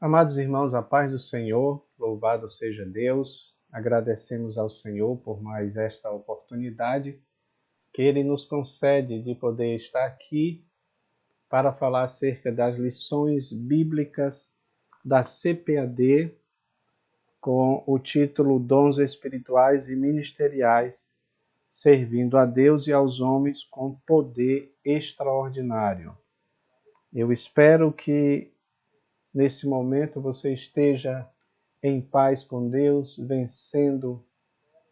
Amados irmãos, a paz do Senhor, louvado seja Deus. Agradecemos ao Senhor por mais esta oportunidade que Ele nos concede de poder estar aqui para falar acerca das lições bíblicas da CPAD com o título Dons Espirituais e Ministeriais, servindo a Deus e aos homens com poder extraordinário. Eu espero que nesse momento você esteja em paz com Deus, vencendo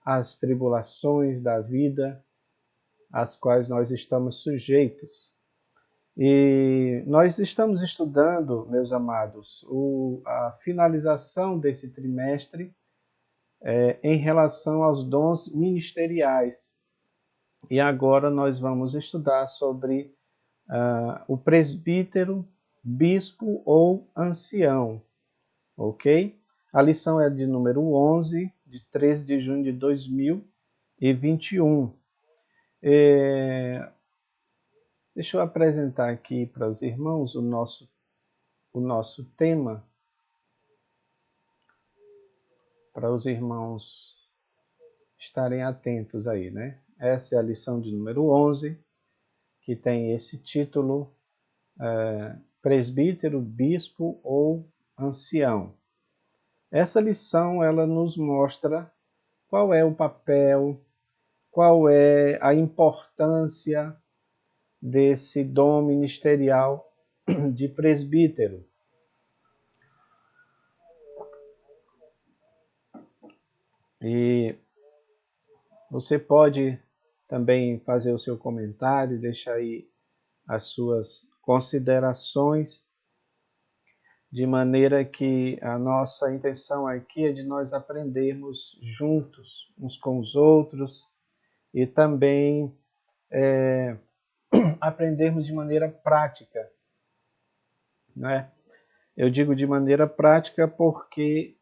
as tribulações da vida, às quais nós estamos sujeitos. E nós estamos estudando, meus amados, a finalização desse trimestre em relação aos dons ministeriais. E agora nós vamos estudar sobre o presbítero, bispo ou ancião, ok? A lição é de número 11, de 13 de junho de 2021. Deixa eu apresentar aqui para os irmãos o nosso tema, para os irmãos estarem atentos aí, né? Essa é a lição de número 11, que tem esse título, presbítero, bispo ou ancião. Essa lição, ela nos mostra qual é o papel, qual é a importância desse dom ministerial de presbítero. E você pode também fazer o seu comentário, deixar aí as suas considerações, de maneira que a nossa intenção aqui é de nós aprendermos juntos, uns com os outros, e também aprendermos de maneira prática, né? Eu digo de maneira prática porque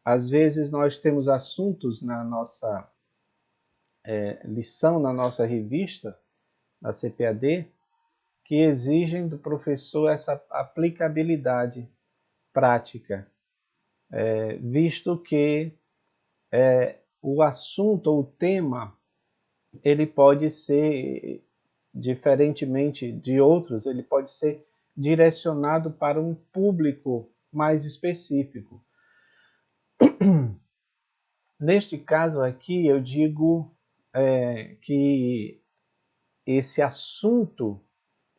às vezes nós temos assuntos na nossa lição, na nossa revista, na CPAD, que exigem do professor essa aplicabilidade prática, visto que o assunto ou o tema ele pode ser, diferentemente de outros, ele pode ser direcionado para um público mais específico. Neste caso aqui, eu digo que esse assunto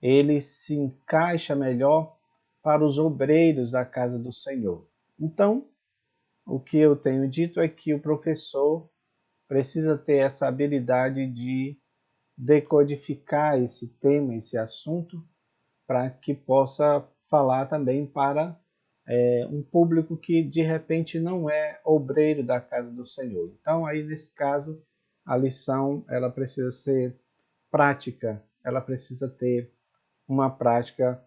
ele se encaixa melhor para os obreiros da casa do Senhor. Então, o que eu tenho dito é que o professor precisa ter essa habilidade de decodificar esse tema, esse assunto, para que possa falar também para um público que de repente não é obreiro da casa do Senhor. Então, aí nesse caso, a lição ela precisa ser prática, ela precisa ter uma prática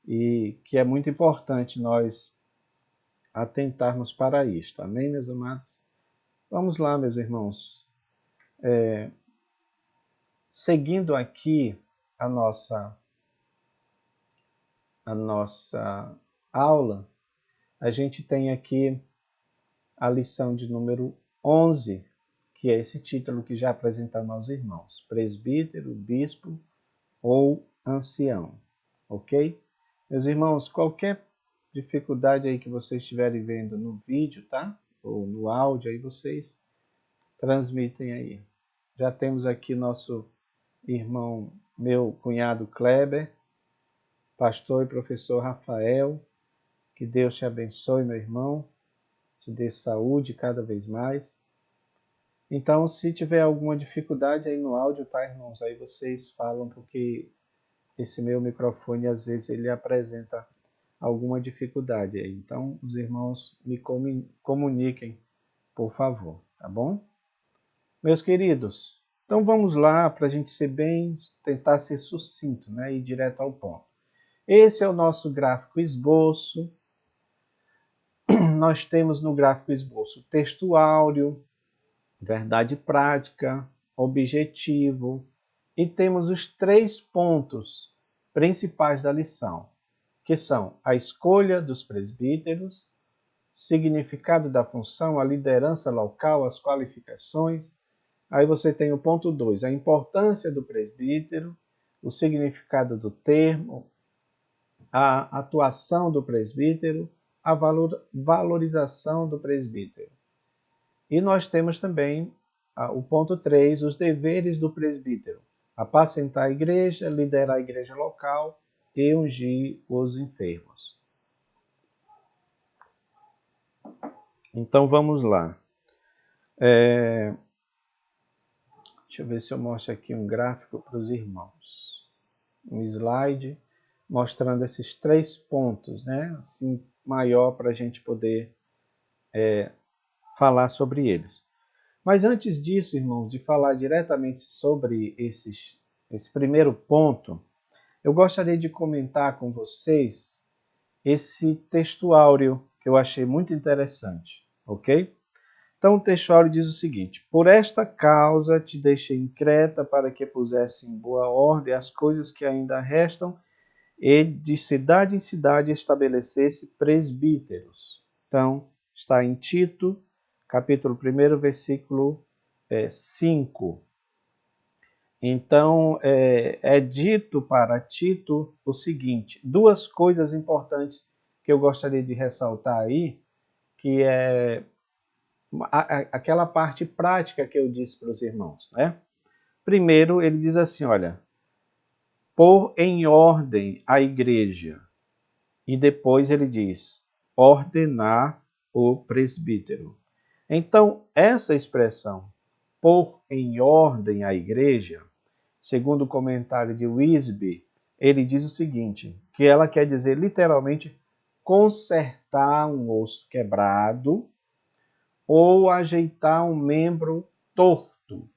e que é muito importante nós atentarmos para isto. Amém, meus amados? Vamos lá, meus irmãos. Seguindo aqui a nossa aula, a gente tem aqui a lição de número 11, que é esse título que já apresentamos aos irmãos, presbítero, bispo ou ancião, ok? Meus irmãos, qualquer dificuldade aí que vocês estiverem vendo no vídeo, tá? Ou no áudio, aí vocês transmitem aí. Já temos aqui nosso irmão, meu cunhado Kleber, pastor e professor Rafael. Que Deus te abençoe, meu irmão, te dê saúde cada vez mais. Então, se tiver alguma dificuldade aí no áudio, tá, irmãos? Aí vocês falam, porque esse meu microfone, às vezes, ele apresenta alguma dificuldade aí. Então, os irmãos me comuniquem, por favor, tá bom? Meus queridos, então vamos lá para a gente tentar ser sucinto, né? Ir direto ao ponto. Esse é o nosso gráfico esboço. Nós temos no gráfico esboço texto áureo, verdade prática, objetivo, e temos os 3 pontos principais da lição, que são a escolha dos presbíteros, significado da função, a liderança local, as qualificações. Aí você tem o ponto 2, a importância do presbítero, o significado do termo, a atuação do presbítero, a valorização do presbítero. E nós temos também o ponto 3, os deveres do presbítero: apacentar a igreja, liderar a igreja local e ungir os enfermos. Então vamos lá. Deixa eu ver se eu mostro aqui um gráfico para os irmãos. Um slide mostrando esses 3 pontos, né? Assim, maior para a gente poder falar sobre eles. Mas antes disso, irmãos, de falar diretamente sobre esse primeiro ponto, eu gostaria de comentar com vocês esse textuário que eu achei muito interessante, ok? Então o textuário diz o seguinte: por esta causa te deixei em Creta, para que pusesse em boa ordem as coisas que ainda restam, e de cidade em cidade estabelecesse presbíteros. Então, está em Tito, capítulo 1, versículo 5. Então, é dito para Tito o seguinte: 2 coisas importantes que eu gostaria de ressaltar aí, que é aquela parte prática que eu disse para os irmãos, né? Primeiro, ele diz assim, olha, pôr em ordem a igreja. E depois ele diz, ordenar o presbítero. Então, essa expressão, pôr em ordem a igreja, segundo o comentário de Wisby, ele diz o seguinte, que ela quer dizer literalmente consertar um osso quebrado ou ajeitar um membro torto.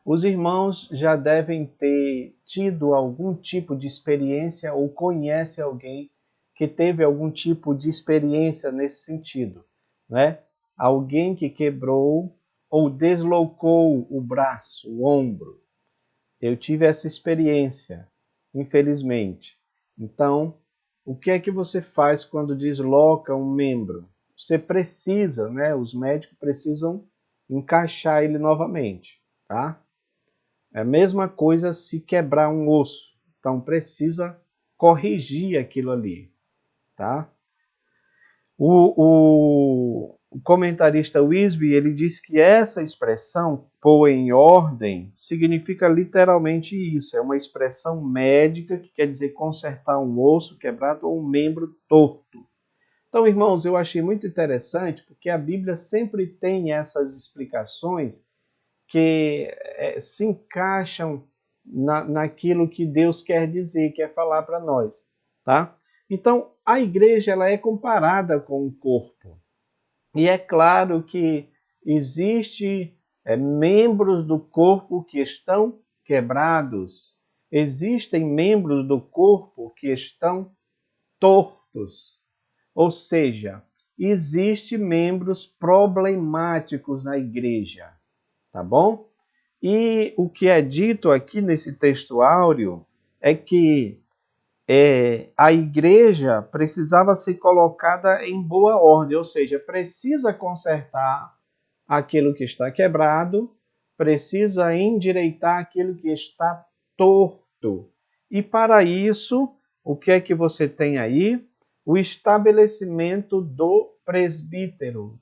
Os irmãos já devem ter tido algum tipo de experiência ou conhece alguém que teve algum tipo de experiência nesse sentido, né? Alguém que quebrou ou deslocou o braço, o ombro. Eu tive essa experiência, infelizmente. Então, o que é que você faz quando desloca um membro? Você precisa, né? Os médicos precisam encaixar ele novamente, tá? É a mesma coisa se quebrar um osso. Então precisa corrigir aquilo ali, tá? O comentarista Wisby, ele diz que essa expressão, pôr em ordem, significa literalmente isso. É uma expressão médica que quer dizer consertar um osso quebrado ou um membro torto. Então, irmãos, eu achei muito interessante porque a Bíblia sempre tem essas explicações que se encaixam naquilo que Deus quer dizer, quer falar para nós, tá? Então, a igreja ela é comparada com o corpo. E é claro que existe membros do corpo que estão quebrados, existem membros do corpo que estão tortos. Ou seja, existem membros problemáticos na igreja. Tá bom? E o que é dito aqui nesse texto áureo é que a igreja precisava ser colocada em boa ordem, ou seja, precisa consertar aquilo que está quebrado, precisa endireitar aquilo que está torto. E para isso, o que é que você tem aí? O estabelecimento do presbítero,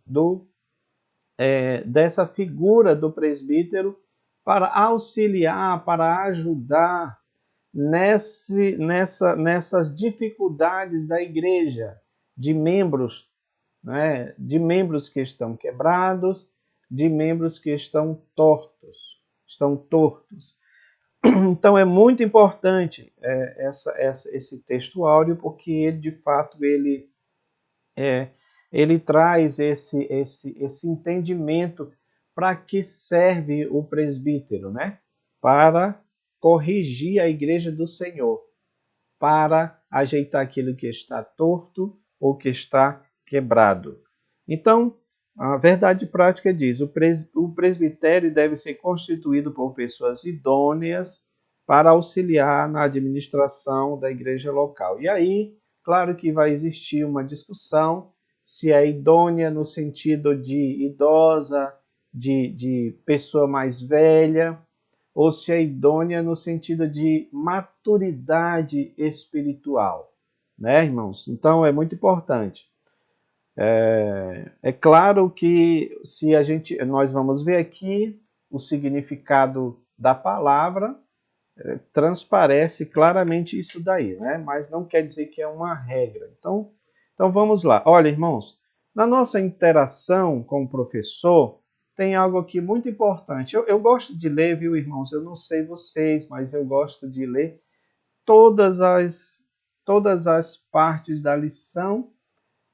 dessa figura do presbítero para auxiliar, para ajudar nessas dificuldades da igreja, de membros, né, de membros que estão quebrados, de membros que estão tortos. Então é muito importante esse texto áureo, porque ele, de fato, ele traz esse entendimento para que serve o presbítero, né? Para corrigir a igreja do Senhor, para ajeitar aquilo que está torto ou que está quebrado. Então, a verdade prática diz: o presbitério deve ser constituído por pessoas idôneas, para auxiliar na administração da igreja local. E aí, claro que vai existir uma discussão se é idônea no sentido de idosa, de pessoa mais velha, ou se é idônea no sentido de maturidade espiritual, né, irmãos? Então é muito importante. É claro que se nós vamos ver aqui o significado da palavra, transparece claramente isso daí, né? Mas não quer dizer que é uma regra. Então vamos lá. Olha, irmãos, na nossa interação com o professor, tem algo aqui muito importante. Eu gosto de ler, viu, irmãos? Eu não sei vocês, mas eu gosto de ler todas as partes da lição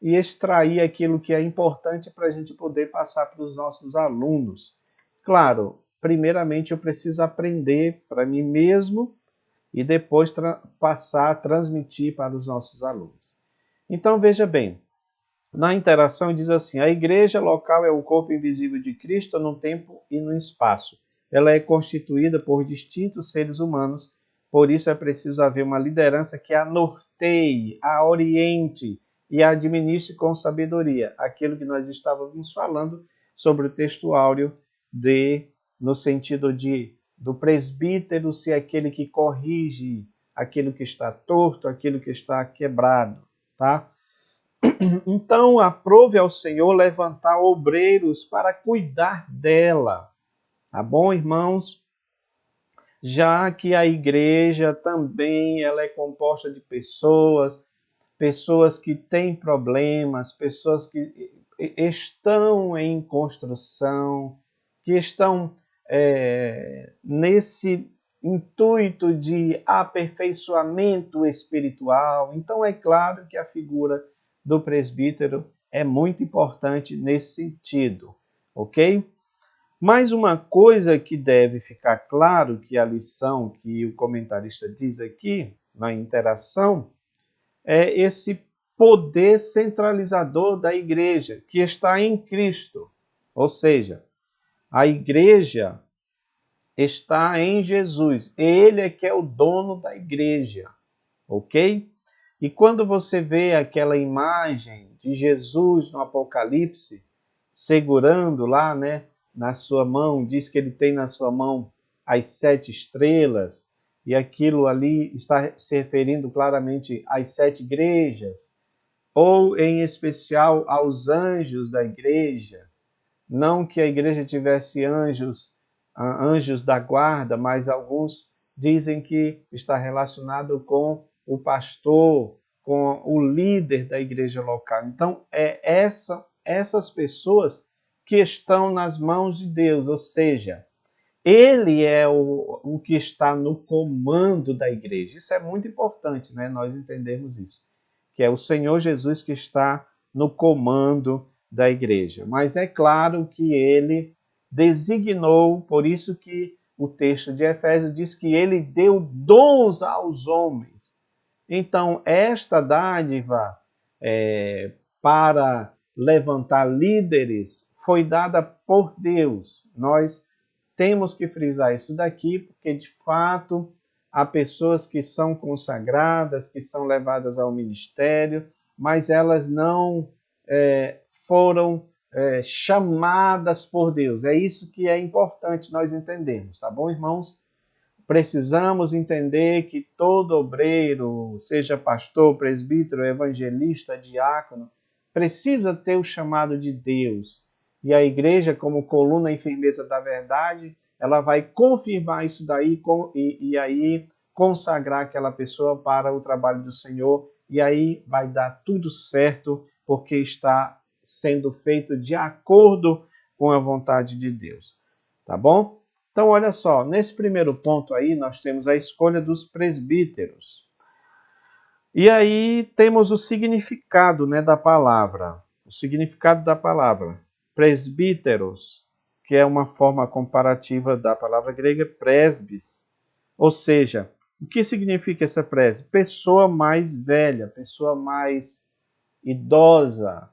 e extrair aquilo que é importante para a gente poder passar para os nossos alunos. Claro, primeiramente eu preciso aprender para mim mesmo e depois passar a transmitir para os nossos alunos. Então veja bem, na interação diz assim: a igreja local é o corpo invisível de Cristo no tempo e no espaço. Ela é constituída por distintos seres humanos, por isso é preciso haver uma liderança que a norteie, a oriente e a administre com sabedoria. Aquilo que nós estávamos falando sobre o texto áureo no sentido do presbítero ser aquele que corrige aquilo que está torto, aquilo que está quebrado, tá? Então, aprove ao Senhor levantar obreiros para cuidar dela. Tá bom, irmãos? Já que a igreja também ela é composta de pessoas que têm problemas, pessoas que estão em construção, que estão nesse intuito de aperfeiçoamento espiritual. Então, é claro que a figura do presbítero é muito importante nesse sentido, ok? Mas uma coisa que deve ficar claro, que a lição que o comentarista diz aqui, na interação, é esse poder centralizador da igreja, que está em Cristo. Ou seja, a igreja está em Jesus. Ele é que é o dono da igreja, ok? E quando você vê aquela imagem de Jesus no Apocalipse, segurando lá, né, na sua mão, diz que ele tem na sua mão as 7 estrelas, e aquilo ali está se referindo claramente às 7 igrejas, ou em especial aos anjos da igreja. Não que a igreja tivesse anjos da guarda, mas alguns dizem que está relacionado com o pastor, com o líder da igreja local. Então, essas pessoas que estão nas mãos de Deus, ou seja, ele é o que está no comando da igreja. Isso é muito importante, né? Nós entendermos isso, que é o Senhor Jesus que está no comando da igreja. Mas é claro que ele designou, por isso que o texto de Efésios diz que ele deu dons aos homens. Então, esta dádiva para levantar líderes foi dada por Deus. Nós temos que frisar isso daqui, porque de fato há pessoas que são consagradas, que são levadas ao ministério, mas elas não foram chamadas por Deus. É isso que é importante nós entendermos, tá bom, irmãos? Precisamos entender que todo obreiro, seja pastor, presbítero, evangelista, diácono, precisa ter o chamado de Deus. E a igreja, como coluna e firmeza da verdade, ela vai confirmar isso daí e aí consagrar aquela pessoa para o trabalho do Senhor. E aí vai dar tudo certo, porque está sendo feito de acordo com a vontade de Deus. Tá bom? Então, olha só, nesse primeiro ponto aí, nós temos a escolha dos presbíteros. E aí temos o significado, né, da palavra. O significado da palavra. Presbíteros, que é uma forma comparativa da palavra grega presbis. Ou seja, o que significa essa presbis? Pessoa mais velha, pessoa mais idosa.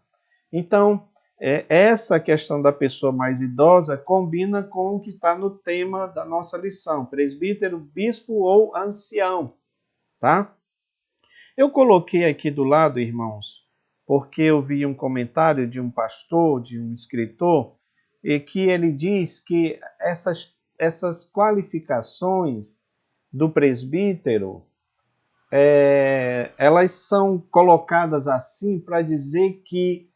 Então, essa questão da pessoa mais idosa combina com o que está no tema da nossa lição, presbítero, bispo ou ancião, tá? Eu coloquei aqui do lado, irmãos, porque eu vi um comentário de um pastor, de um escritor, e que ele diz que essas qualificações do presbítero, elas são colocadas assim para dizer que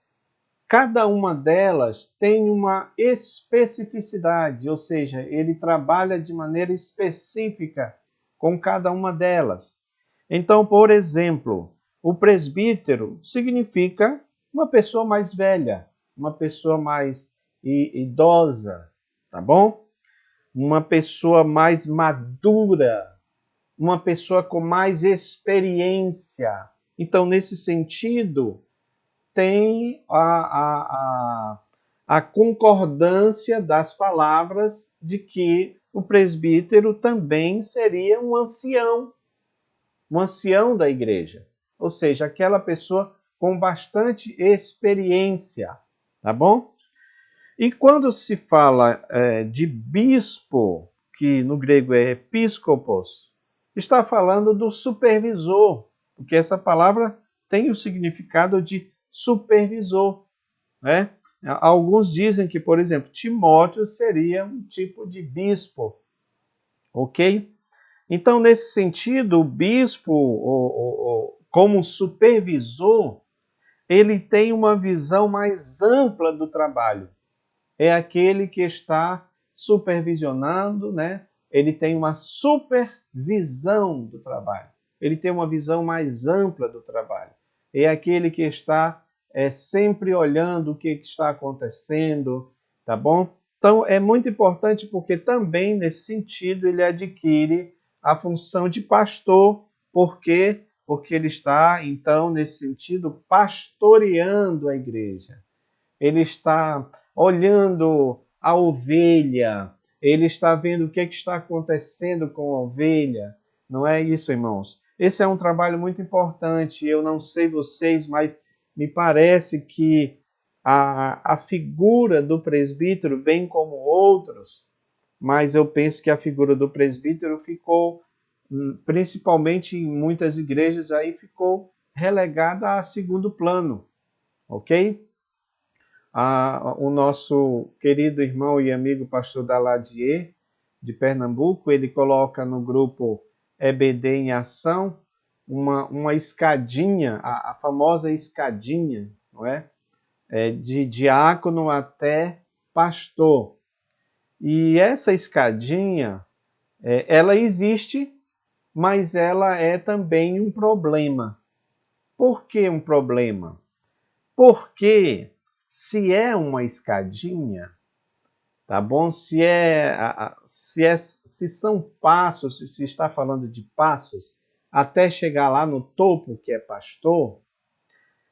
cada uma delas tem uma especificidade, ou seja, ele trabalha de maneira específica com cada uma delas. Então, por exemplo, o presbítero significa uma pessoa mais velha, uma pessoa mais idosa, tá bom? Uma pessoa mais madura, uma pessoa com mais experiência. Então, nesse sentido, tem a concordância das palavras de que o presbítero também seria um ancião da igreja, ou seja, aquela pessoa com bastante experiência, tá bom? E quando se fala de bispo, que no grego é episkopos, está falando do supervisor, porque essa palavra tem o significado de supervisor, né? Alguns dizem que, por exemplo, Timóteo seria um tipo de bispo, ok? Então, nesse sentido, o bispo, como supervisor, ele tem uma visão mais ampla do trabalho. É aquele que está supervisionando, né? Ele tem uma supervisão do trabalho. Ele tem uma visão mais ampla do trabalho. É aquele que está sempre olhando o que está acontecendo, tá bom? Então, é muito importante porque também, nesse sentido, ele adquire a função de pastor. Por quê? Porque ele está, então, nesse sentido, pastoreando a igreja. Ele está olhando a ovelha, ele está vendo o que está acontecendo com a ovelha. Não é isso, irmãos? Esse é um trabalho muito importante. Eu não sei vocês, mas me parece que a figura do presbítero, bem como outros, mas eu penso que a figura do presbítero ficou, principalmente em muitas igrejas, aí ficou relegada a segundo plano, ok? O nosso querido irmão e amigo pastor Daladier, de Pernambuco, ele coloca no grupo EBD em Ação uma escadinha, a famosa escadinha, não é? De diácono até pastor. E essa escadinha, ela existe, mas ela é também um problema. Por que um problema? Porque se é uma escadinha, tá bom? Se são passos, se está falando de passos, até chegar lá no topo, que é pastor,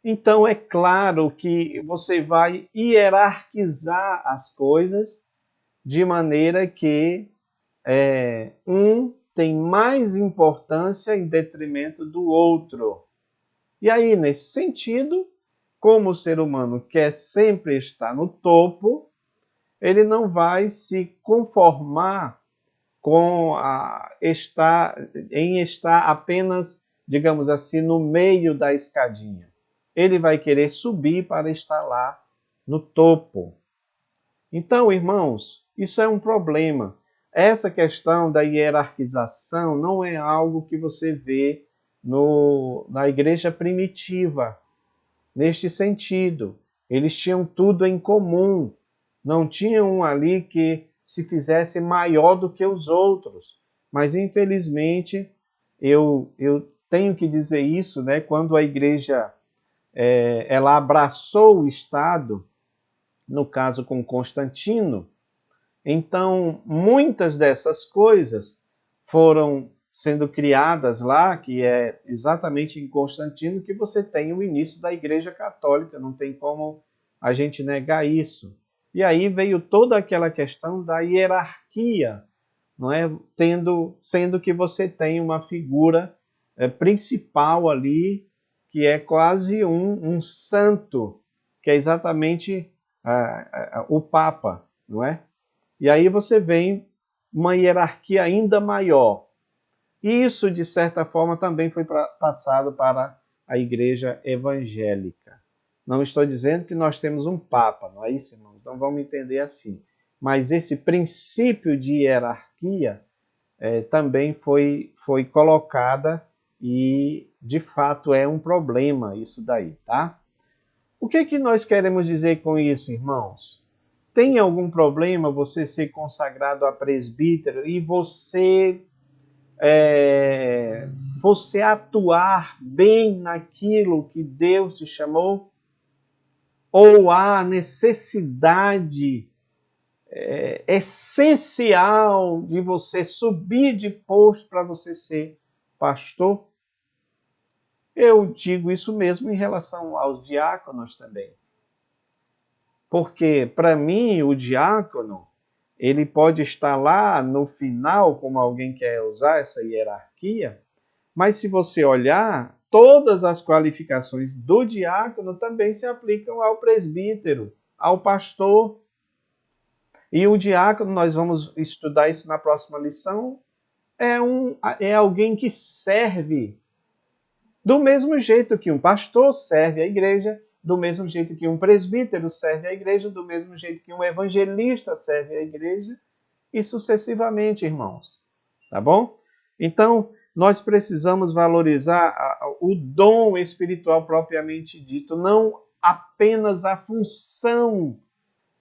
então é claro que você vai hierarquizar as coisas de maneira que um tem mais importância em detrimento do outro. E aí, nesse sentido, como o ser humano quer sempre estar no topo, ele não vai se conformar com estar apenas, digamos assim, no meio da escadinha. Ele vai querer subir para estar lá no topo. Então, irmãos, isso é um problema. Essa questão da hierarquização não é algo que você vê na igreja primitiva. Neste sentido, eles tinham tudo em comum. Não tinha um ali que se fizesse maior do que os outros. Mas, infelizmente, eu tenho que dizer isso, né? Quando a igreja ela abraçou o Estado, no caso com Constantino, então muitas dessas coisas foram sendo criadas lá, que é exatamente em Constantino que você tem o início da Igreja Católica, não tem como a gente negar isso. E aí veio toda aquela questão da hierarquia, não é? Sendo que você tem uma figura principal ali, que é quase um santo, que é exatamente o Papa, não é? E aí você vem uma hierarquia ainda maior. E isso, de certa forma, também foi passado para a igreja evangélica. Não estou dizendo que nós temos um Papa, não é isso, irmão? Então vamos entender assim. Mas esse princípio de hierarquia também foi colocada e, de fato, é um problema isso daí, tá? O que que nós queremos dizer com isso, irmãos? Tem algum problema você ser consagrado a presbítero e você atuar bem naquilo que Deus te chamou? Ou há necessidade essencial de você subir de posto para você ser pastor? Eu digo isso mesmo em relação aos diáconos também. Porque, para mim, o diácono, ele pode estar lá no final, como alguém quer usar essa hierarquia, mas se você olhar, todas as qualificações do diácono também se aplicam ao presbítero, ao pastor. E o diácono, nós vamos estudar isso na próxima lição, é alguém que serve do mesmo jeito que um pastor serve a igreja, do mesmo jeito que um presbítero serve a igreja, do mesmo jeito que um evangelista serve a igreja, e sucessivamente, irmãos. Tá bom? Então, nós precisamos valorizar o dom espiritual propriamente dito, não apenas a função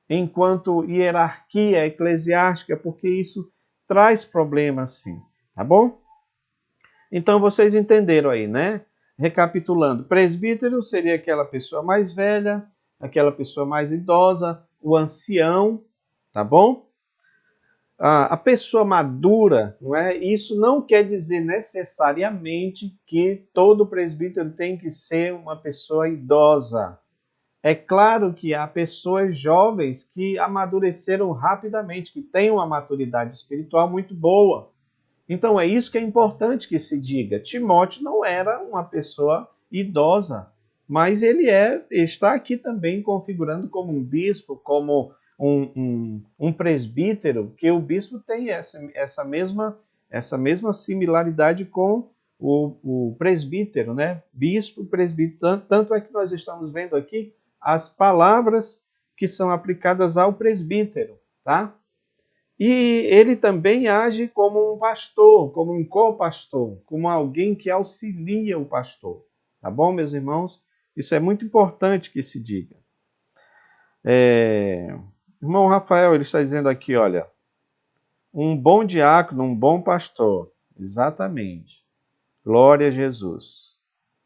enquanto hierarquia eclesiástica, porque isso traz problemas, sim. Tá bom? Então, vocês entenderam aí, né? Recapitulando, presbítero seria aquela pessoa mais velha, aquela pessoa mais idosa, o ancião, tá bom? A pessoa madura, não é? Isso não quer dizer necessariamente que todo presbítero tem que ser uma pessoa idosa. É claro que há pessoas jovens que amadureceram rapidamente, que têm uma maturidade espiritual muito boa. Então é isso que é importante que se diga. Timóteo não era uma pessoa idosa, mas ele está aqui também configurando como um bispo, como um presbítero, que o bispo tem essa mesma similaridade com o presbítero, né? Bispo, presbítero. Tanto é que nós estamos vendo aqui as palavras que são aplicadas ao presbítero, tá? E ele também age como um pastor, como um co-pastor, como alguém que auxilia o pastor. Tá bom, meus irmãos? Isso é muito importante que se diga. Irmão Rafael, ele está dizendo aqui, olha, um bom diácono, um bom pastor. Exatamente. Glória a Jesus.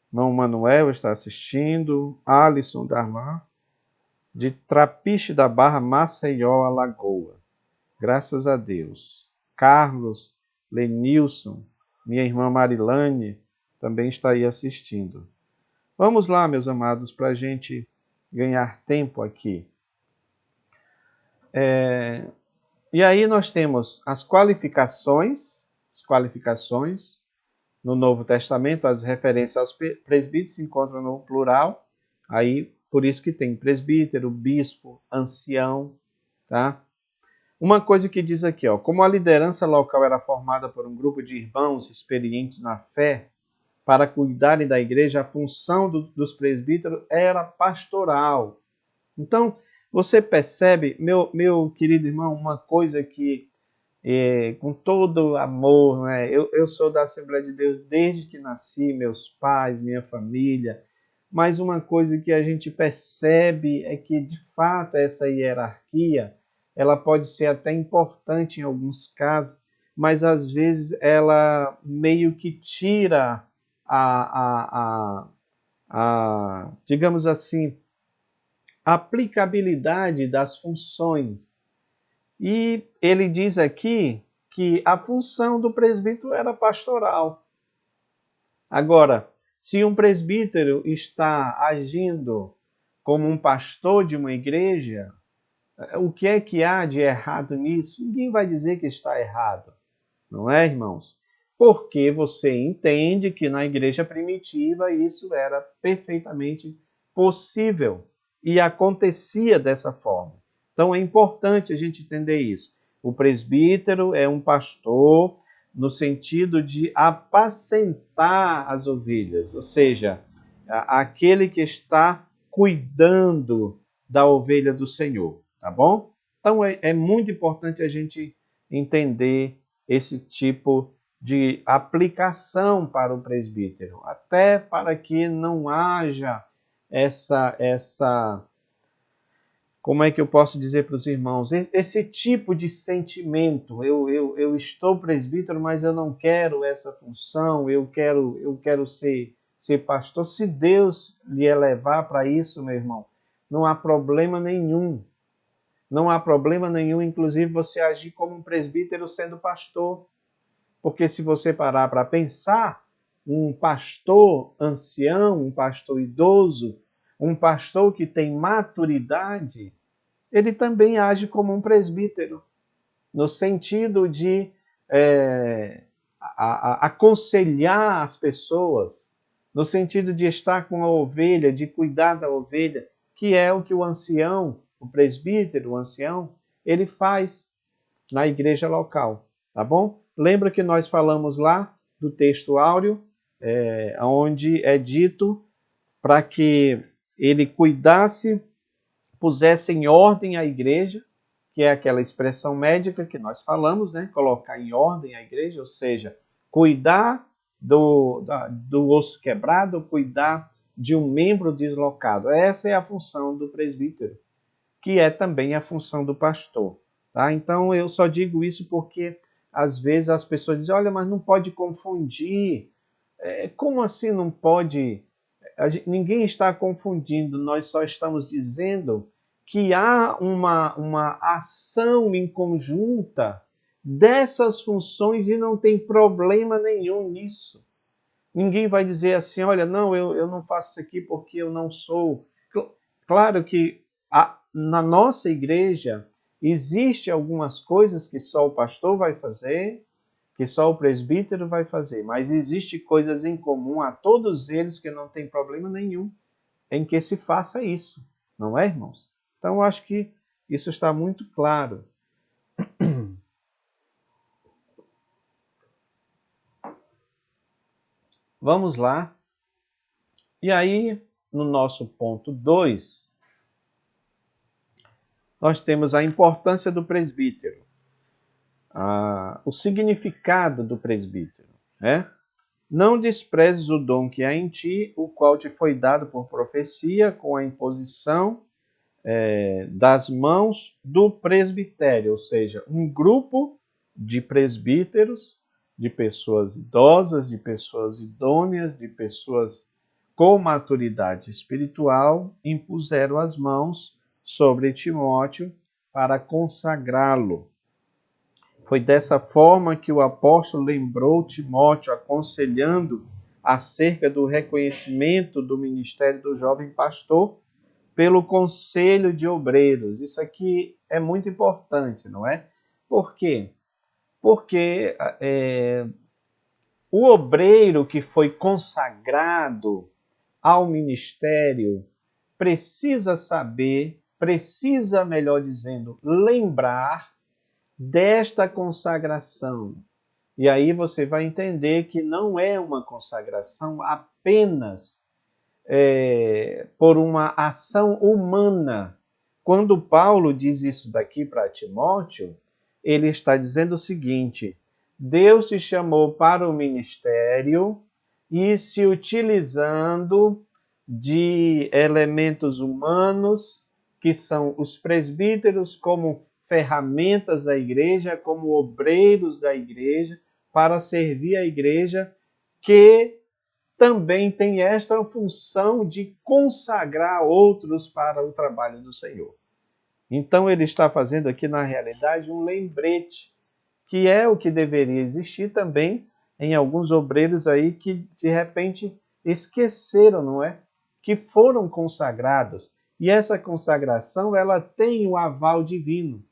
Irmão Manuel está assistindo. Alisson Darlan, de Trapiche da Barra, Maceió, Alagoa. Graças a Deus. Carlos, Lenilson, minha irmã Marilane também está aí assistindo. Vamos lá, meus amados, para a gente ganhar tempo aqui. E aí nós temos as qualificações no Novo Testamento, as referências aos presbíteros se encontram no plural, aí por isso que tem presbítero, bispo, ancião, tá? Uma coisa que diz aqui, ó, como a liderança local era formada por um grupo de irmãos experientes na fé, para cuidarem da igreja, a função dos presbíteros era pastoral. Então, você percebe, meu querido irmão, uma coisa que, com todo amor, né, eu sou da Assembleia de Deus desde que nasci, meus pais, minha família, mas uma coisa que a gente percebe é que, de fato, essa hierarquia, ela pode ser até importante em alguns casos, mas às vezes ela meio que tira digamos assim, a aplicabilidade das funções. E ele diz aqui que a função do presbítero era pastoral. Agora, se um presbítero está agindo como um pastor de uma igreja, o que é que há de errado nisso? Ninguém vai dizer que está errado, não é, irmãos? Porque você entende que na igreja primitiva isso era perfeitamente possível. e acontecia dessa forma. Então é importante a gente entender isso. O presbítero é um pastor no sentido de apacentar as ovelhas, ou seja, aquele que está cuidando da ovelha do Senhor, tá bom? Então é muito importante a gente entender esse tipo de aplicação para o presbítero, até para que não haja essa como é que eu posso dizer para os irmãos, esse tipo de sentimento, eu estou presbítero, mas eu não quero essa função, eu quero ser pastor. Se Deus lhe elevar para isso, meu irmão, não há problema nenhum. Não há problema nenhum, inclusive, você agir como um presbítero sendo pastor. Porque se você parar para pensar, um pastor ancião, um pastor idoso, um pastor que tem maturidade, ele também age como um presbítero, no sentido de aconselhar as pessoas, no sentido de estar com a ovelha, de cuidar da ovelha, que é o que o ancião, o presbítero, o ancião, ele faz na igreja local, tá bom? Lembra que nós falamos lá do texto áureo, onde é dito para que ele cuidasse, pusesse em ordem a igreja, que é aquela expressão médica que nós falamos, né? Colocar em ordem a igreja, ou seja, cuidar do osso quebrado, cuidar de um membro deslocado. Essa é a função do presbítero, que é também a função do pastor. Tá? Então, eu só digo isso porque, às vezes, as pessoas dizem, olha, mas não pode confundir. Como assim não pode? Ninguém está confundindo, nós só estamos dizendo que há uma ação em conjunta dessas funções e não tem problema nenhum nisso. Ninguém vai dizer assim, olha, não, eu não faço isso aqui porque eu não sou. Claro que na nossa igreja existe algumas coisas que só o pastor vai fazer, que só o presbítero vai fazer, mas existe coisas em comum a todos eles que não tem problema nenhum em que se faça isso, não é, irmãos? Então, eu acho que isso está muito claro. Vamos lá. E aí, no nosso ponto 2, nós temos a importância do presbítero, o significado do presbítero, né? Não desprezes o dom que há em ti, o qual te foi dado por profecia, com a imposição das mãos do presbitério, ou seja, um grupo de presbíteros, de pessoas idosas, de pessoas idôneas, de pessoas com maturidade espiritual, impuseram as mãos sobre Timóteo para consagrá-lo. Foi dessa forma que o apóstolo lembrou Timóteo, aconselhando acerca do reconhecimento do ministério do jovem pastor pelo conselho de obreiros. Isso aqui é muito importante, não é? Por quê? Porque o obreiro que foi consagrado ao ministério precisa saber, precisa, melhor dizendo, lembrar desta consagração. E aí você vai entender que não é uma consagração apenas por uma ação humana. Quando Paulo diz isso daqui para Timóteo, ele está dizendo o seguinte: Deus te chamou para o ministério e se utilizando de elementos humanos, que são os presbíteros, como ferramentas da igreja, como obreiros da igreja, para servir a igreja, que também tem esta função de consagrar outros para o trabalho do Senhor. Então ele está fazendo aqui, na realidade, um lembrete, que é o que deveria existir também em alguns obreiros aí que, de repente, esqueceram, não é? Que foram consagrados. E essa consagração, ela tem o aval divino.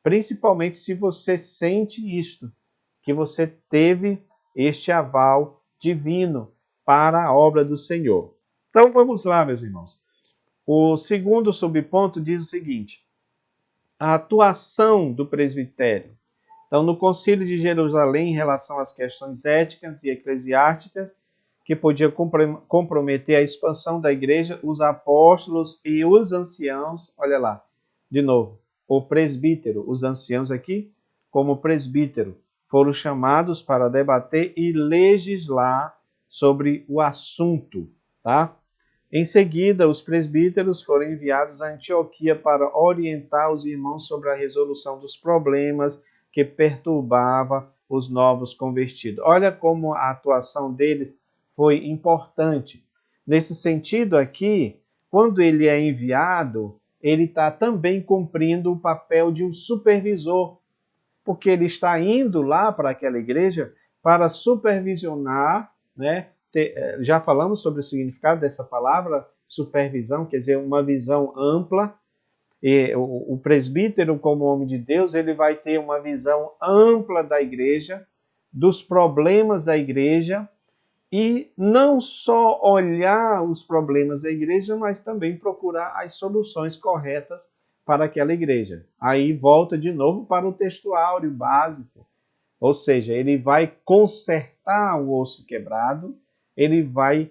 Principalmente se você sente isto, que você teve este aval divino para a obra do Senhor. Então vamos lá, meus irmãos. O segundo subponto diz o seguinte: a atuação do presbitério. Então, no Concílio de Jerusalém, em relação às questões éticas e eclesiásticas, que podia comprometer a expansão da igreja, os apóstolos e os anciãos, olha lá, de novo, o presbítero, os anciãos aqui, como presbítero, foram chamados para debater e legislar sobre o assunto, tá? Em seguida, os presbíteros foram enviados a Antioquia para orientar os irmãos sobre a resolução dos problemas que perturbava os novos convertidos. Olha como a atuação deles foi importante. Nesse sentido aqui, quando ele é enviado, ele está também cumprindo o papel de um supervisor, porque ele está indo lá para aquela igreja para supervisionar, né? Já falamos sobre o significado dessa palavra, supervisão, quer dizer, uma visão ampla. E o presbítero, como homem de Deus, ele vai ter uma visão ampla da igreja, dos problemas da igreja, e não só olhar os problemas da igreja, mas também procurar as soluções corretas para aquela igreja. Aí volta de novo para o texto áureo básico, ou seja, ele vai consertar o osso quebrado, ele vai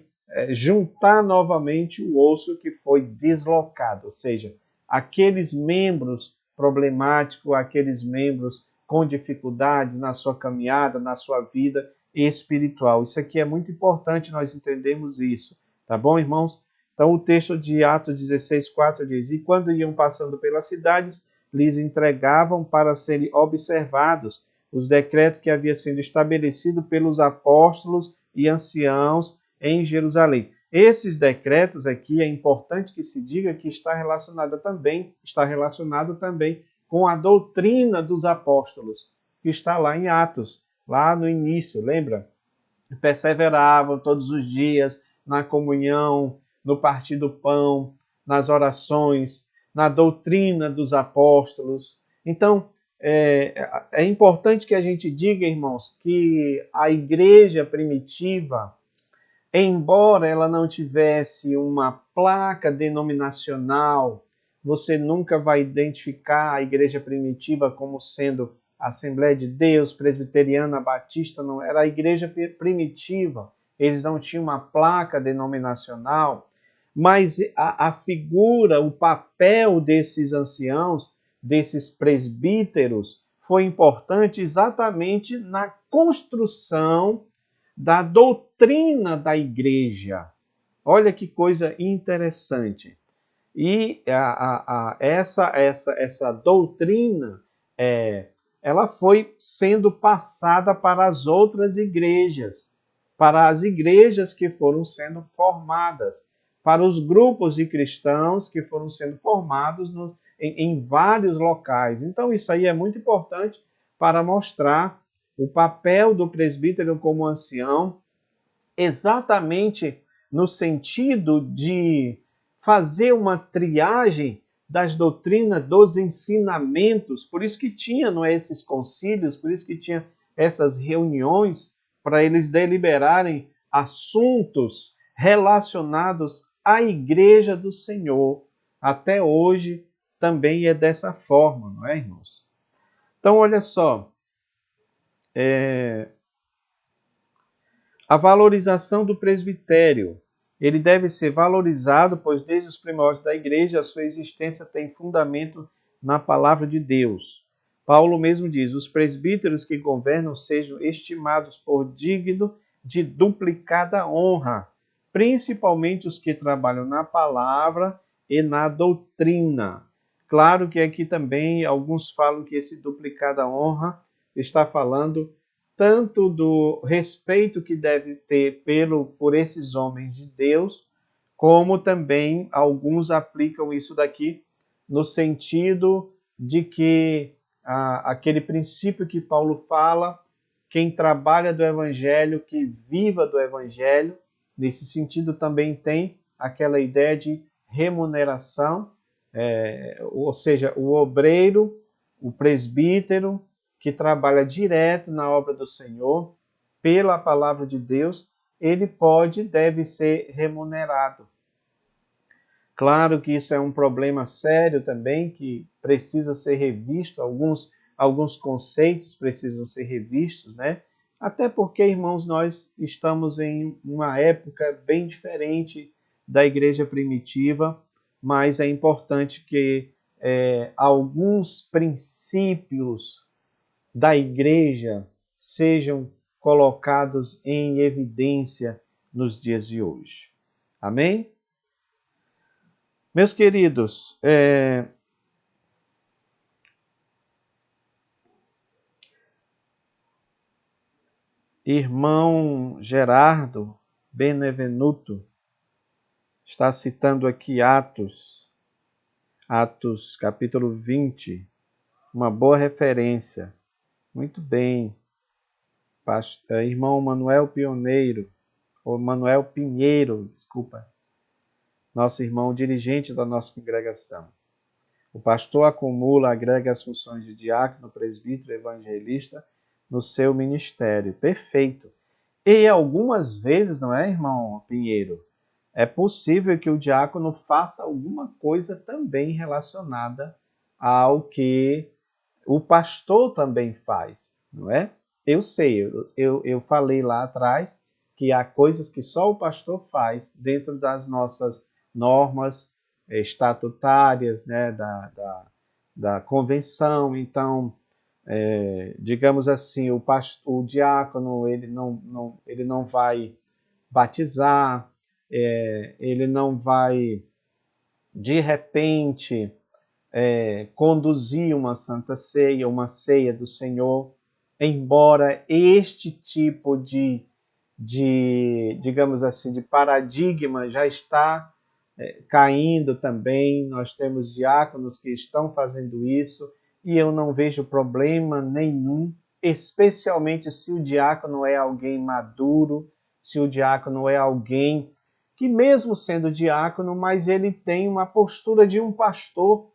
juntar novamente o osso que foi deslocado, ou seja, aqueles membros problemáticos, aqueles membros com dificuldades na sua caminhada, na sua vida espiritual. Isso aqui é muito importante nós entendermos isso, tá bom, irmãos? Então o texto de Atos 16:4 diz: e quando iam passando pelas cidades, lhes entregavam para serem observados os decretos que havia sido estabelecido pelos apóstolos e anciãos em Jerusalém. Esses decretos aqui é importante que se diga que está relacionado também com a doutrina dos apóstolos, que está lá em Atos, lá no início, lembra? Perseveravam todos os dias na comunhão, no partir do pão, nas orações, na doutrina dos apóstolos. Então, é importante que a gente diga, irmãos, que a igreja primitiva, embora ela não tivesse uma placa denominacional, você nunca vai identificar a igreja primitiva como sendo Assembleia de Deus, Presbiteriana, Batista, não, era a igreja primitiva. Eles não tinham uma placa denominacional, mas a figura, o papel desses anciãos, desses presbíteros, foi importante exatamente na construção da doutrina da igreja. Olha que coisa interessante. E essa doutrina, ela foi sendo passada para as outras igrejas, para as igrejas que foram sendo formadas, para os grupos de cristãos que foram sendo formados em vários locais. Então, isso aí é muito importante para mostrar o papel do presbítero como ancião, exatamente no sentido de fazer uma triagem das doutrinas, dos ensinamentos. Por isso que tinha, não é, esses concílios, por isso que tinha essas reuniões para eles deliberarem assuntos relacionados à igreja do Senhor. Até hoje também é dessa forma, não é, irmãos? Então, olha só, a valorização do presbitério. Ele deve ser valorizado, pois desde os primórdios da igreja a sua existência tem fundamento na palavra de Deus. Paulo mesmo diz: os presbíteros que governam sejam estimados por digno de duplicada honra, principalmente os que trabalham na palavra e na doutrina. Claro que aqui também alguns falam que esse duplicada honra está falando tanto do respeito que deve ter por esses homens de Deus, como também alguns aplicam isso daqui no sentido de que aquele princípio que Paulo fala, quem trabalha do evangelho, que viva do evangelho, nesse sentido também tem aquela ideia de remuneração, ou seja, o obreiro, o presbítero, que trabalha direto na obra do Senhor, pela palavra de Deus, ele deve ser remunerado. Claro que isso é um problema sério também, que precisa ser revisto, alguns conceitos precisam ser revistos, né? Até porque, irmãos, nós estamos em uma época bem diferente da igreja primitiva, mas é importante que alguns princípios da igreja sejam colocados em evidência nos dias de hoje. Amém? Meus queridos, irmão Gerardo Benevenuto está citando aqui Atos capítulo 20, uma boa referência. Muito bem. Irmão Manuel Pioneiro, ou Manuel Pinheiro, desculpa, nosso irmão dirigente da nossa congregação. O pastor agrega as funções de diácono, presbítero, evangelista no seu ministério. Perfeito. E algumas vezes, não é, irmão Pinheiro? É possível que o diácono faça alguma coisa também relacionada ao que o pastor também faz, não é? Eu sei, eu falei lá atrás que há coisas que só o pastor faz dentro das nossas normas estatutárias, né, da convenção. Então, digamos assim, o diácono ele não vai batizar, ele não vai, de repente, conduzir uma santa ceia, uma ceia do Senhor, embora este tipo digamos assim, de paradigma já está caindo também. Nós temos diáconos que estão fazendo isso e eu não vejo problema nenhum, especialmente se o diácono é alguém maduro, se o diácono é alguém que, mesmo sendo diácono, mas ele tem uma postura de um pastor.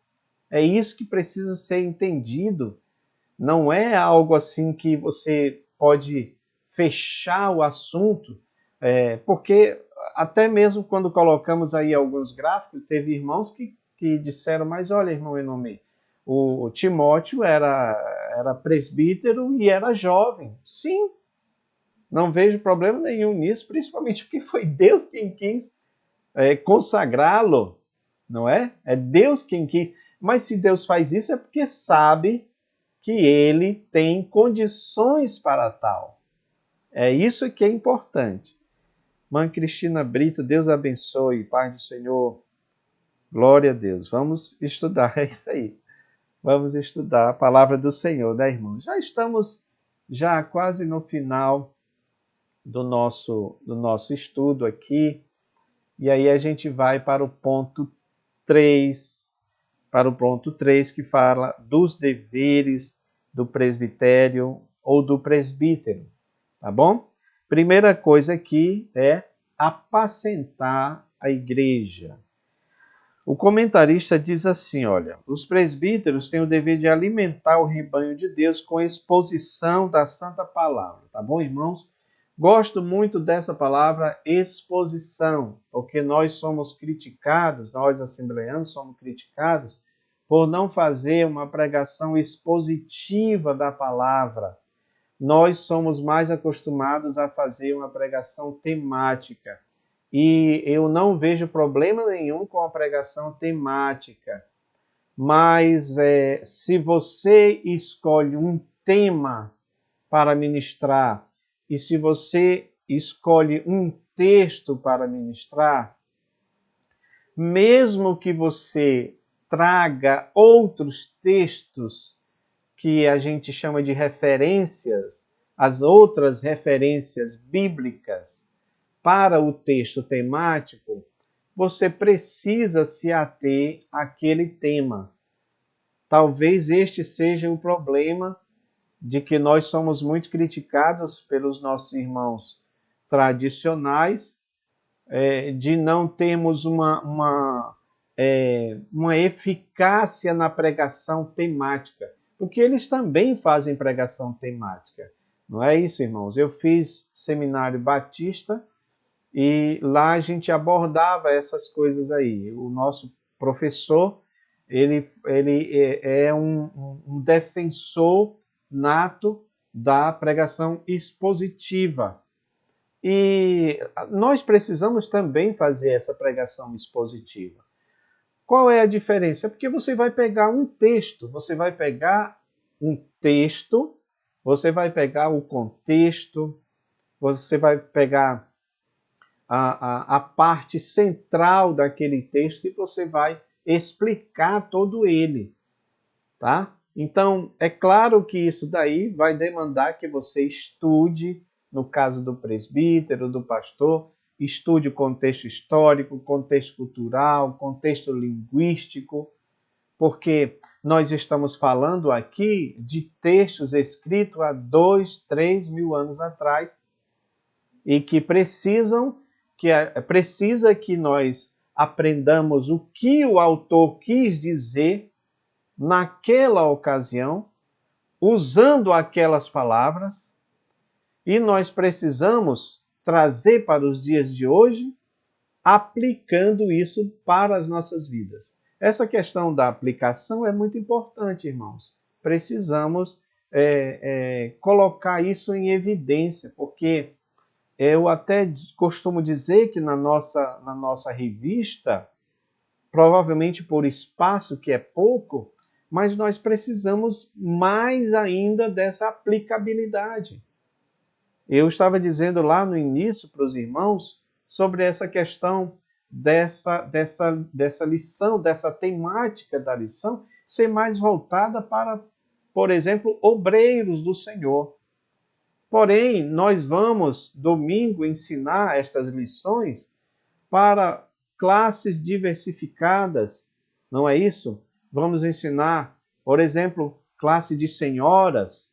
É isso que precisa ser entendido. Não é algo assim que você pode fechar o assunto, porque até mesmo quando colocamos aí alguns gráficos, teve irmãos que disseram, mas olha, irmão Enomê, o Timóteo era presbítero e era jovem. Sim, não vejo problema nenhum nisso, principalmente porque foi Deus quem quis consagrá-lo, não é? É Deus quem quis. Mas se Deus faz isso é porque sabe que ele tem condições para tal. É isso que é importante. Mãe Cristina Brito, Deus abençoe, paz do Senhor, glória a Deus. Vamos estudar, é isso aí. Vamos estudar a palavra do Senhor, né, irmão? Já estamos quase no final do nosso estudo aqui, e aí a gente vai para o ponto 3, que fala dos deveres do presbitério ou do presbítero, tá bom? Primeira coisa aqui é apacentar a igreja. O comentarista diz assim, olha, os presbíteros têm o dever de alimentar o rebanho de Deus com a exposição da santa palavra, tá bom, irmãos? Gosto muito dessa palavra exposição, porque nós somos criticados, nós assembleanos somos criticados por não fazer uma pregação expositiva da palavra. Nós somos mais acostumados a fazer uma pregação temática. E eu não vejo problema nenhum com a pregação temática. Mas se você escolhe um tema para ministrar e se você escolhe um texto para ministrar, mesmo que você traga outros textos que a gente chama de referências, as outras referências bíblicas para o texto temático, você precisa se ater àquele tema. Talvez este seja o problema de que nós somos muito criticados pelos nossos irmãos tradicionais, de não termos uma eficácia na pregação temática, porque eles também fazem pregação temática. Não é isso, irmãos? Eu fiz seminário batista e lá a gente abordava essas coisas aí. O nosso professor, ele é um defensor nato da pregação expositiva. E nós precisamos também fazer essa pregação expositiva. Qual é a diferença? É porque você vai pegar um texto, você vai pegar o contexto, você vai pegar a parte central daquele texto e você vai explicar todo ele, tá? Então, é claro que isso daí vai demandar que você estude, no caso do presbítero, do pastor, estude o contexto histórico, contexto cultural, contexto linguístico, porque nós estamos falando aqui de textos escritos há 2, 3 mil anos atrás e que precisa que nós aprendamos o que o autor quis dizer naquela ocasião, usando aquelas palavras, e nós precisamos trazer para os dias de hoje, aplicando isso para as nossas vidas. Essa questão da aplicação é muito importante, irmãos. Precisamos colocar isso em evidência, porque eu até costumo dizer que na nossa revista, provavelmente por espaço que é pouco, mas nós precisamos mais ainda dessa aplicabilidade. Eu estava dizendo lá no início para os irmãos sobre essa questão dessa lição, dessa temática da lição, ser mais voltada para, por exemplo, obreiros do Senhor. Porém, nós vamos, domingo, ensinar estas lições para classes diversificadas, não é isso? Vamos ensinar, por exemplo, classe de senhoras,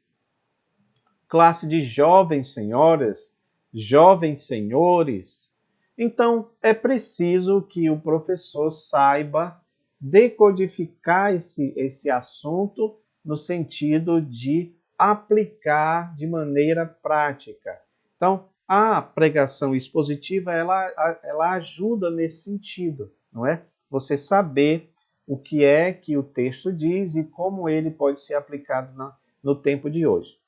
classe de jovens senhoras, jovens senhores. Então, é preciso que o professor saiba decodificar esse assunto no sentido de aplicar de maneira prática. Então, a pregação expositiva, ela ajuda nesse sentido, não é? Você saber o que é que o texto diz e como ele pode ser aplicado no tempo de hoje.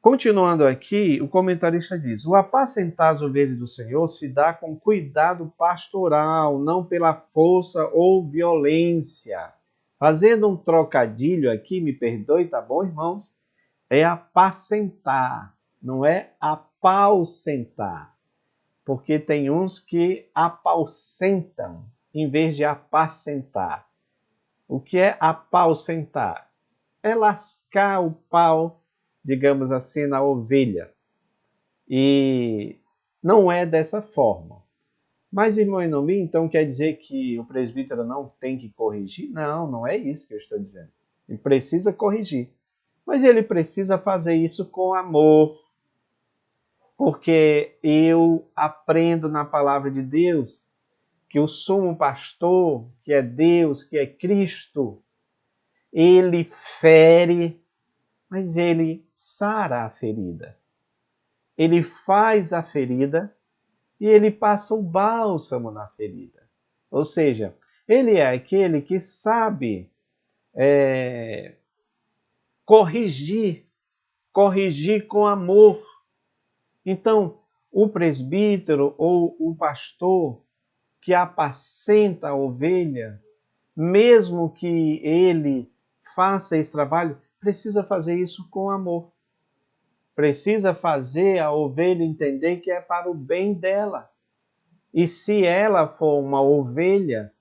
Continuando aqui, o comentarista diz: o apacentar as ovelhas do Senhor se dá com cuidado pastoral, não pela força ou violência. Fazendo um trocadilho aqui, me perdoe, tá bom, irmãos? É apacentar, não é apausentar. Porque tem uns que apausentam em vez de apacentar. O que é apausentar? É lascar o pau, digamos assim, na ovelha. E não é dessa forma. Mas, irmão Enomi, então quer dizer que o presbítero não tem que corrigir? Não, não é isso que eu estou dizendo. Ele precisa corrigir. Mas ele precisa fazer isso com amor. Porque eu aprendo na palavra de Deus que o sumo pastor, que é Deus, que é Cristo, ele fere, mas ele sara a ferida. Ele faz a ferida e ele passa o bálsamo na ferida. Ou seja, ele é aquele que sabe corrigir com amor. Então, o presbítero ou o pastor que apacenta a ovelha, mesmo que ele faça esse trabalho, precisa fazer isso com amor. Precisa fazer a ovelha entender que é para o bem dela. E se ela for uma ovelha,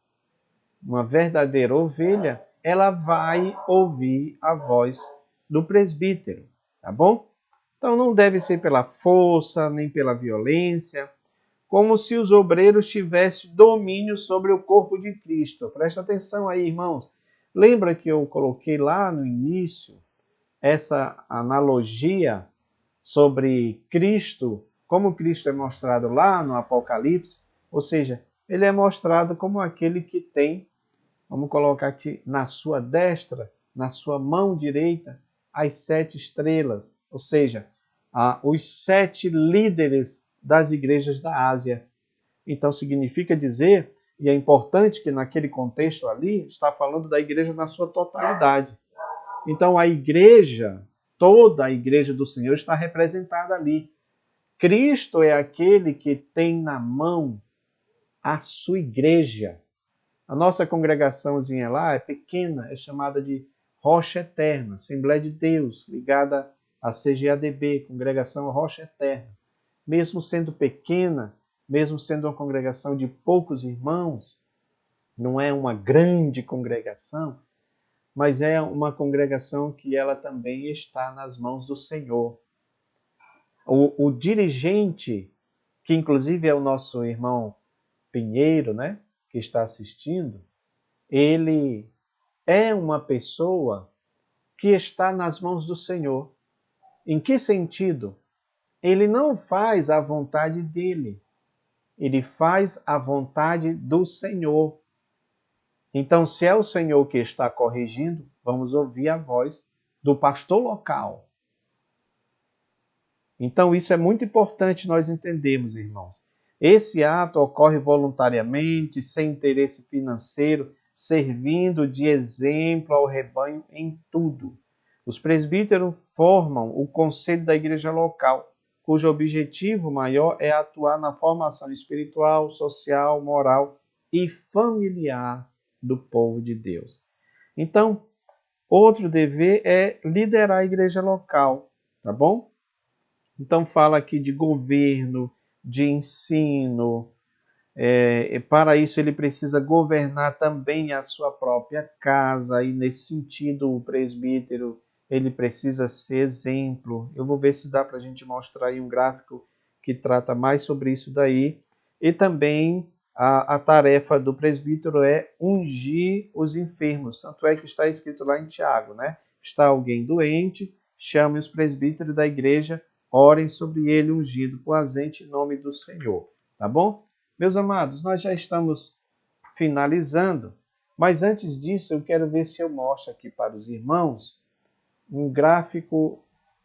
uma verdadeira ovelha, ela vai ouvir a voz do presbítero, tá bom? Então não deve ser pela força, nem pela violência, como se os obreiros tivessem domínio sobre o corpo de Cristo. Presta atenção aí, irmãos. Lembra que eu coloquei lá no início essa analogia sobre Cristo, como Cristo é mostrado lá no Apocalipse? Ou seja, ele é mostrado como aquele que tem, vamos colocar aqui, na sua destra, na sua mão direita, as 7 estrelas. Ou seja, os 7 líderes das igrejas da Ásia. Então significa dizer, e é importante que naquele contexto ali, está falando da igreja na sua totalidade. Então a igreja, toda a igreja do Senhor está representada ali. Cristo é aquele que tem na mão a sua igreja. A nossa congregaçãozinha lá é pequena, é chamada de Rocha Eterna, Assembleia de Deus, ligada à CGADB, Congregação Rocha Eterna. Mesmo sendo pequena, mesmo sendo uma congregação de poucos irmãos, não é uma grande congregação, mas é uma congregação que ela também está nas mãos do Senhor. O dirigente, que inclusive é o nosso irmão Pinheiro, né, que está assistindo, ele é uma pessoa que está nas mãos do Senhor. Em que sentido? Ele não faz a vontade dele, ele faz a vontade do Senhor. Então, se é o Senhor que está corrigindo, vamos ouvir a voz do pastor local. Então, isso é muito importante nós entendermos, irmãos. Esse ato ocorre voluntariamente, sem interesse financeiro, servindo de exemplo ao rebanho em tudo. Os presbíteros formam o conselho da igreja local, cujo objetivo maior é atuar na formação espiritual, social, moral e familiar do povo de Deus. Então, outro dever é liderar a igreja local, tá bom? Então fala aqui de governo, de ensino. Para isso ele precisa governar também a sua própria casa, e nesse sentido o presbítero ele precisa ser exemplo. Eu vou ver se dá para a gente mostrar aí um gráfico que trata mais sobre isso daí. E também a tarefa do presbítero é ungir os enfermos. Tanto é que está escrito lá em Tiago, né? Está alguém doente, chame os presbíteros da igreja, orem sobre ele ungido com azeite em nome do Senhor. Tá bom? Meus amados, nós já estamos finalizando, mas antes disso eu quero ver se eu mostro aqui para os irmãos um gráfico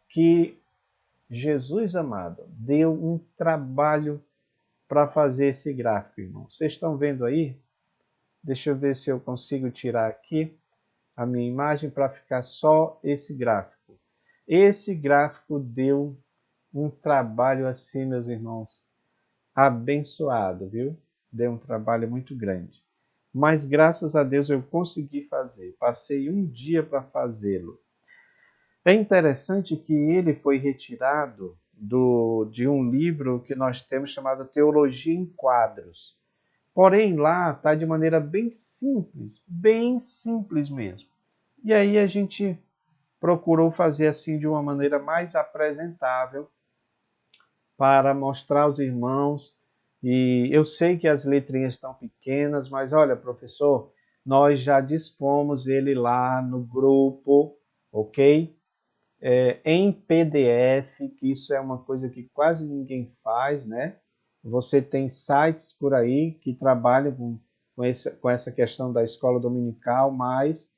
que Jesus amado deu um trabalho para fazer esse gráfico, irmão. Vocês estão vendo aí? Deixa eu ver se eu consigo tirar aqui a minha imagem para ficar só esse gráfico. Esse gráfico deu um trabalho assim, meus irmãos, abençoado, viu? Deu um trabalho muito grande. Mas graças a Deus eu consegui fazer. Passei um dia para fazê-lo. É interessante que ele foi retirado de um livro que nós temos chamado Teologia em Quadros. Porém, lá está de maneira bem simples mesmo. E aí a gente procurou fazer assim de uma maneira mais apresentável para mostrar aos irmãos. E eu sei que as letrinhas estão pequenas, mas olha, professor, nós já dispomos ele lá no grupo, ok? Em PDF, que isso é uma coisa que quase ninguém faz, né? Você tem sites por aí que trabalham com essa questão da escola dominical, mas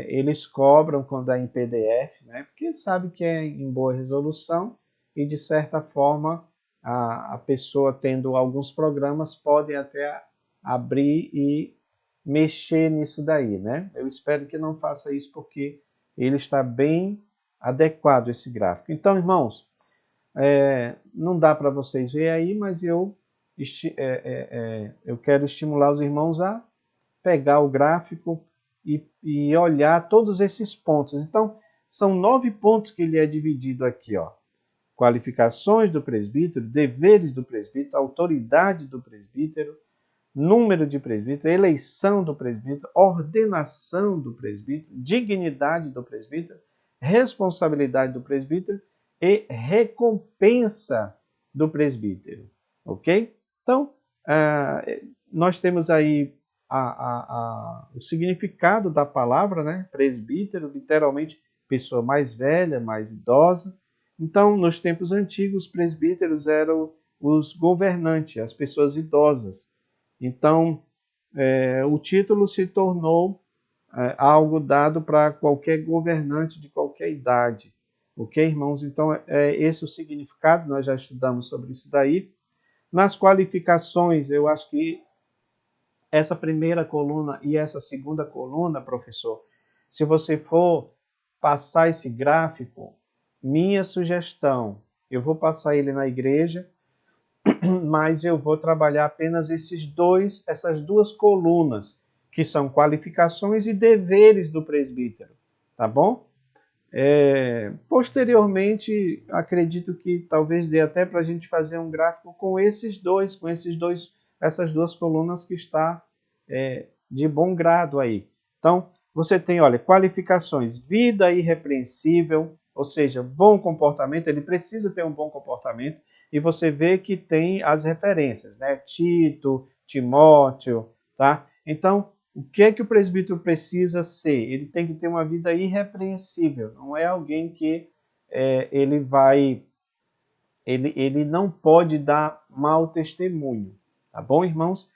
eles cobram quando é em PDF, né? Porque sabe que é em boa resolução e, de certa forma, a pessoa tendo alguns programas pode até abrir e mexer nisso daí, né? Eu espero que não faça isso porque ele está bem adequado, esse gráfico. Então, irmãos, não dá para vocês verem aí, mas eu quero estimular os irmãos a pegar o gráfico e olhar todos esses pontos. Então, são 9 pontos que ele é dividido aqui, ó. Qualificações do presbítero, deveres do presbítero, autoridade do presbítero, número de presbítero, eleição do presbítero, ordenação do presbítero, dignidade do presbítero, responsabilidade do presbítero e recompensa do presbítero, ok? Então, nós temos aí o significado da palavra, né? Presbítero, literalmente, pessoa mais velha, mais idosa. Então, nos tempos antigos, os presbíteros eram os governantes, as pessoas idosas. Então, o título se tornou algo dado para qualquer governante de qualquer idade. Ok, irmãos? Então, é esse o significado, nós já estudamos sobre isso daí. Nas qualificações, eu acho que essa primeira coluna e essa segunda coluna, professor, se você for passar esse gráfico, minha sugestão, eu vou passar ele na igreja, mas eu vou trabalhar apenas essas duas colunas, que são qualificações e deveres do presbítero, tá bom? Posteriormente, acredito que talvez dê até para a gente fazer um gráfico com essas duas colunas que está de bom grado aí. Então, você tem, olha, qualificações, vida irrepreensível, ou seja, bom comportamento, ele precisa ter um bom comportamento, e você vê que tem as referências, né? Tito, Timóteo, tá? Então, o que é que o presbítero precisa ser? Ele tem que ter uma vida irrepreensível, não é alguém que ele não pode dar mau testemunho, tá bom, irmãos?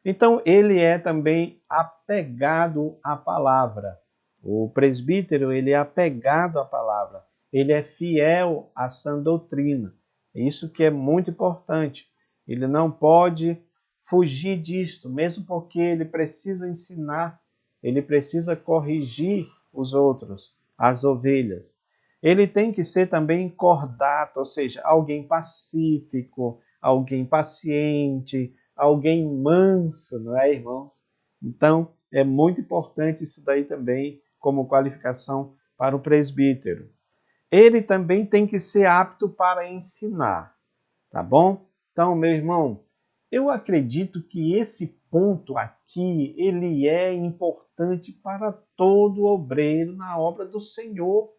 Então, ele é também apegado à palavra. O presbítero, ele é apegado à palavra. Ele é fiel à sã doutrina. Isso que é muito importante. Ele não pode fugir disto, mesmo porque ele precisa ensinar, ele precisa corrigir os outros, as ovelhas. Ele tem que ser também cordato, ou seja, alguém pacífico, alguém paciente, alguém manso, não é, irmãos? Então, é muito importante isso daí também como qualificação para o presbítero. Ele também tem que ser apto para ensinar, tá bom? Então, meu irmão, eu acredito que esse ponto aqui, ele é importante para todo obreiro na obra do Senhor,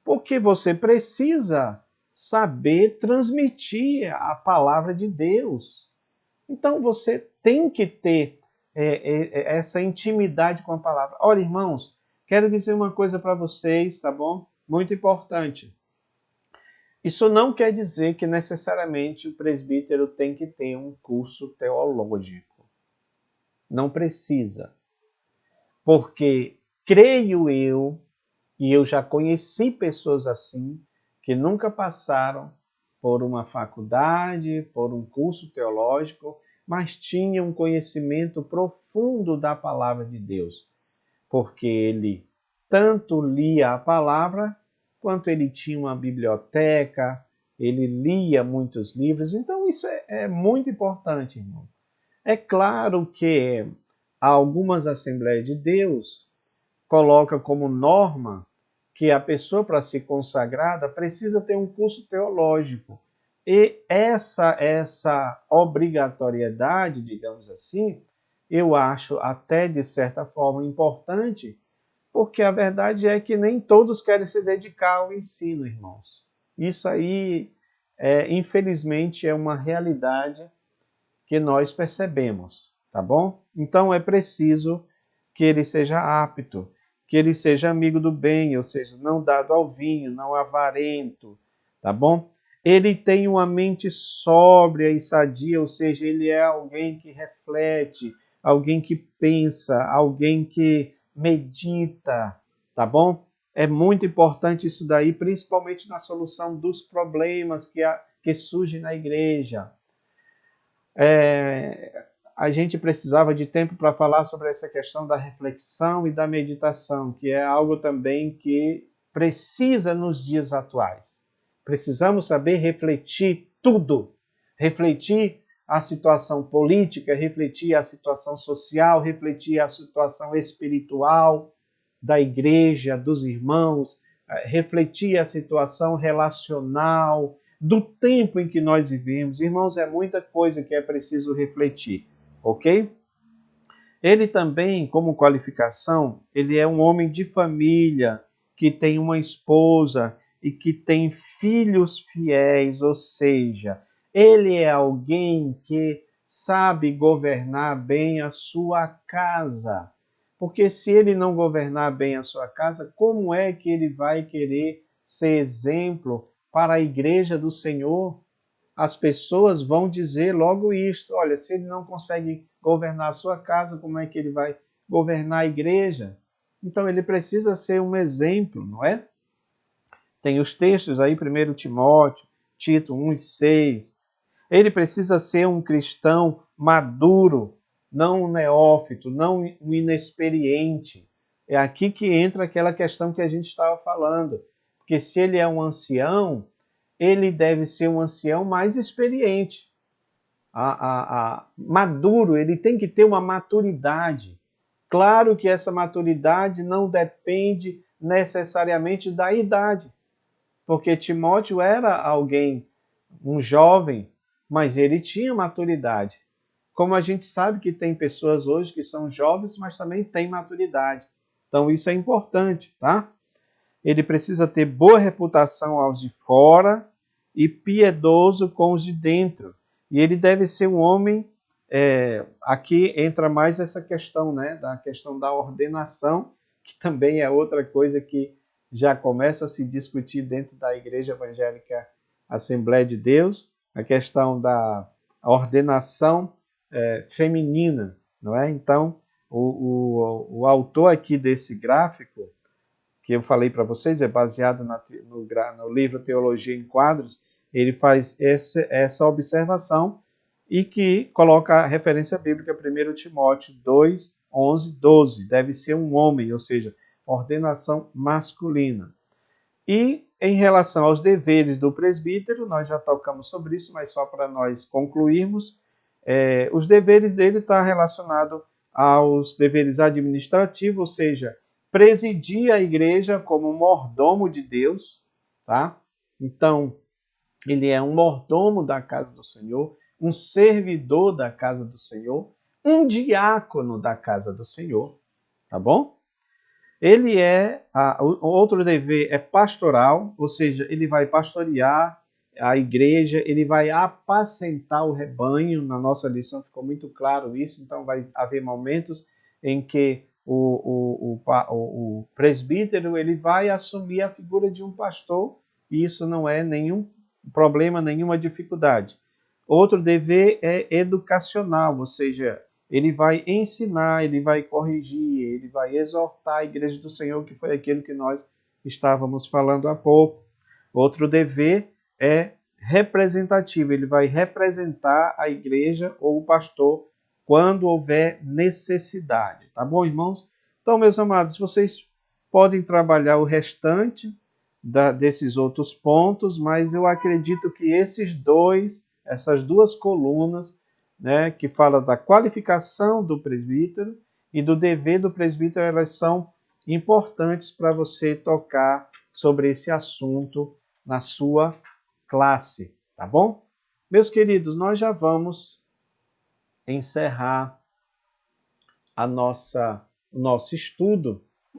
porque você precisa saber transmitir a palavra de Deus. Então você tem que ter essa intimidade com a palavra. Olha, irmãos, quero dizer uma coisa para vocês, tá bom? Muito importante. Isso não quer dizer que necessariamente o presbítero tem que ter um curso teológico. Não precisa. Porque creio eu, e eu já conheci pessoas assim, que nunca passaram por uma faculdade, por um curso teológico, mas tinham um conhecimento profundo da palavra de Deus, porque ele tanto lia a palavra, quanto ele tinha uma biblioteca, ele lia muitos livros, então isso é muito importante, irmão. É claro que algumas Assembleias de Deus colocam como norma que a pessoa, para ser consagrada, precisa ter um curso teológico. E essa obrigatoriedade, digamos assim, eu acho até de certa forma importante, porque a verdade é que nem todos querem se dedicar ao ensino, irmãos. Isso aí, infelizmente, é uma realidade que nós percebemos, tá bom? Então é preciso que ele seja apto, que ele seja amigo do bem, ou seja, não dado ao vinho, não avarento, tá bom? Ele tem uma mente sóbria e sadia, ou seja, ele é alguém que reflete, alguém que pensa, alguém que medita, tá bom? É muito importante isso daí, principalmente na solução dos problemas que surgem na igreja. A gente precisava de tempo para falar sobre essa questão da reflexão e da meditação, que é algo também que precisa nos dias atuais. Precisamos saber refletir tudo, refletir a situação política, refletir a situação social, refletir a situação espiritual da igreja, dos irmãos, refletir a situação relacional, do tempo em que nós vivemos. Irmãos, é muita coisa que é preciso refletir, ok? Ele também, como qualificação, ele é um homem de família, que tem uma esposa e que tem filhos fiéis, ou seja, ele é alguém que sabe governar bem a sua casa. Porque se ele não governar bem a sua casa, como é que ele vai querer ser exemplo para a igreja do Senhor? As pessoas vão dizer logo isto: olha, se ele não consegue governar a sua casa, como é que ele vai governar a igreja? Então ele precisa ser um exemplo, não é? Tem os textos aí, 1 Timóteo, Tito 1:6. Ele precisa ser um cristão maduro, não um neófito, não um inexperiente. É aqui que entra aquela questão que a gente estava falando. Porque se ele é um ancião, ele deve ser um ancião mais experiente. Maduro, ele tem que ter uma maturidade. Claro que essa maturidade não depende necessariamente da idade, porque Timóteo era alguém, um jovem, mas ele tinha maturidade. Como a gente sabe que tem pessoas hoje que são jovens, mas também têm maturidade. Então isso é importante, tá? Ele precisa ter boa reputação aos de fora e piedoso com os de dentro. E ele deve ser um homem, aqui entra mais essa questão, né, da questão da ordenação, que também é outra coisa que já começa a se discutir dentro da Igreja Evangélica Assembleia de Deus, a questão da ordenação feminina, não é? Então, o autor aqui desse gráfico, que eu falei para vocês, é baseado no livro Teologia em Quadros, ele faz essa observação e que coloca a referência bíblica 1 Timóteo 2, 11, 12. Deve ser um homem, ou seja, ordenação masculina. E em relação aos deveres do presbítero, nós já tocamos sobre isso, mas só para nós concluirmos, os deveres dele estão relacionados aos deveres administrativos, ou seja, presidir a igreja como mordomo de Deus, tá? Então, ele é um mordomo da casa do Senhor, um servidor da casa do Senhor, um diácono da casa do Senhor, tá bom? Ele outro dever é pastoral, ou seja, ele vai pastorear a igreja, ele vai apacentar o rebanho. Na nossa lição ficou muito claro isso, então vai haver momentos em que o presbítero ele vai assumir a figura de um pastor, e isso não é nenhum problema, nenhuma dificuldade. Outro dever é educacional, ou seja, ele vai ensinar, ele vai corrigir, ele vai exortar a igreja do Senhor, que foi aquilo que nós estávamos falando há pouco. Outro dever é representativo, ele vai representar a igreja ou o pastor quando houver necessidade. Tá bom, irmãos? Então, meus amados, vocês podem trabalhar o restante desses outros pontos, mas eu acredito que essas duas colunas, né, que fala da qualificação do presbítero e do dever do presbítero, elas são importantes para você tocar sobre esse assunto na sua classe, tá bom? Meus queridos, nós já vamos encerrar o nosso estudo